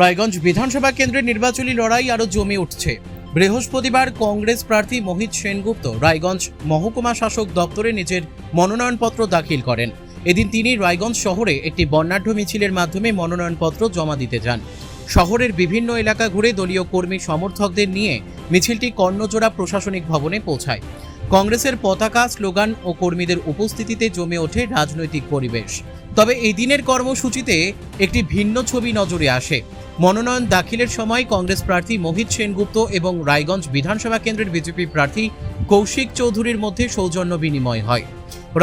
রায়গঞ্জ বিধানসভা কেন্দ্রের নির্বাচনী লড়াই আরও জমে উঠছে। বৃহস্পতিবার কংগ্রেস প্রার্থী মোহিত সেনগুপ্ত রায়গঞ্জ মহকুমা শাসক দপ্তরে নিজের মনোনয়নপত্র দাখিল করেন। এদিন তিনি রায়গঞ্জ শহরে একটি বর্ণাঢ্য মিছিলের মাধ্যমে মনোনয়নপত্র জমা দিতে যান। শহরের বিভিন্ন এলাকা ঘুরে দলীয় কর্মী সমর্থকদের নিয়ে মিছিলটি কর্ণজোড়া প্রশাসনিক ভবনে পৌঁছায়। কংগ্রেসের পতাকা, স্লোগান ও কর্মীদের উপস্থিতিতে জমে ওঠে রাজনৈতিক পরিবেশ। তবে এই দিনের কর্মসূচিতে একটি ভিন্ন ছবি নজরে আসে। মনোনয়ন দাখিলের সময় কংগ্রেস প্রার্থী মোহিত সেনগুপ্ত এবং রায়গঞ্জ বিধানসভা কেন্দ্রের বিজেপি প্রার্থী কৌশিক চৌধুরীর মধ্যে সৌজন্য বিনিময় হয়।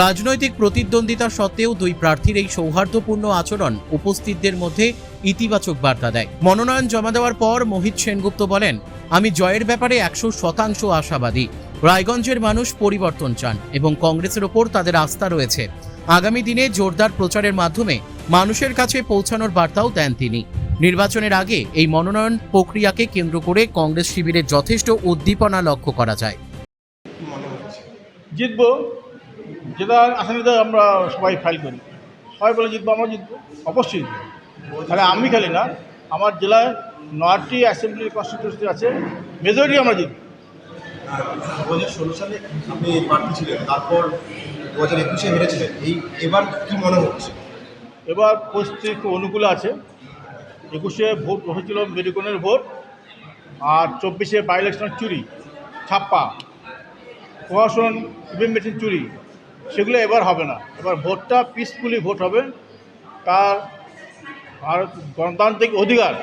রাজনৈতিক প্রতিদ্বন্দ্বিতা সত্ত্বেও দুই প্রার্থীর এই সৌহার্দ্যপূর্ণ আচরণ উপস্থিতদের মধ্যে ইতিবাচক বার্তা দেয়। মনোনয়ন জমা দেওয়ার পর মোহিত সেনগুপ্ত বলেন, আমি জয়ের ব্যাপারে 100% আশাবাদী। রায়গঞ্জের মানুষ পরিবর্তন চান এবং কংগ্রেসের ওপর তাদের আস্থা রয়েছে। আগামী দিনে জোরদার প্রচারের মাধ্যমে মানুষের কাছে পৌঁছানোর বার্তাও দেন তিনি। নির্বাচনের আগে এই মনোনয়ন প্রক্রিয়াকে কেন্দ্র করে কংগ্রেস শিবিরের যথেষ্ট উদ্দীপনা লক্ষ্য করা যায়। জিতবো, যেটা আসামিতে আমরা সবাই ফাইল করি, সবাই বলে জিতবো, আমরা জিতবো, অবশ্যই জিতবো। তাহলে আমি খালি না, আমার জেলায় 9টি অ্যাসেম্বলি কনস্টিটিউয়েন্সি আছে, মেজরিটি আমরা জিতবো। 2016 সালে আপনি প্রার্থী ছিলেন, তারপর 2021-এ হেরেছিলেন। এবার কি মনে হচ্ছে? এবার পরিস্থিতি খুব অনুকূলে আছে। 21-এ ভোট হয়েছিল মেডিকনের ভোট, আর 24-এ বাই ইলেকশন চুরি, ছাপ্পা, প্রশাসন, ইভিএম মেশিন চুরি, সেগুলো এবার হবে না। এবার ভোটটা পিসফুলি ভোট হবে। তার ভারত গণতান্ত্রিক অধিকার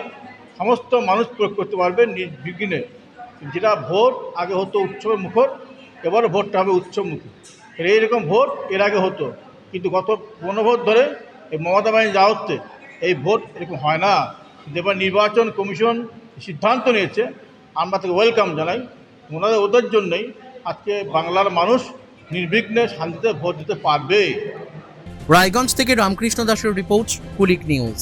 সমস্ত মানুষ প্রয়োগ করতে পারবে নির্বিঘ্নে। যেটা ভোট আগে হতো উৎসবে মুখর, এবার ভোটটা হবে উৎসবমুখী। এইরকম ভোট এর আগে হতো, কিন্তু গত 15 ভোট ধরে এই মমতা বাহিনী যা হচ্ছে, এই ভোট এরকম হয় না। এবার নির্বাচন কমিশন সিদ্ধান্ত নিয়েছে, আমরা তাকে ওয়েলকাম জানাই। ওদের জন্যই আজকে বাংলার মানুষ নির্বিঘ্নে শান্তিতে ভোট দিতে পারবে। রায়গঞ্জ থেকে রামকৃষ্ণ দাসের রিপোর্ট, কুলিক নিউজ।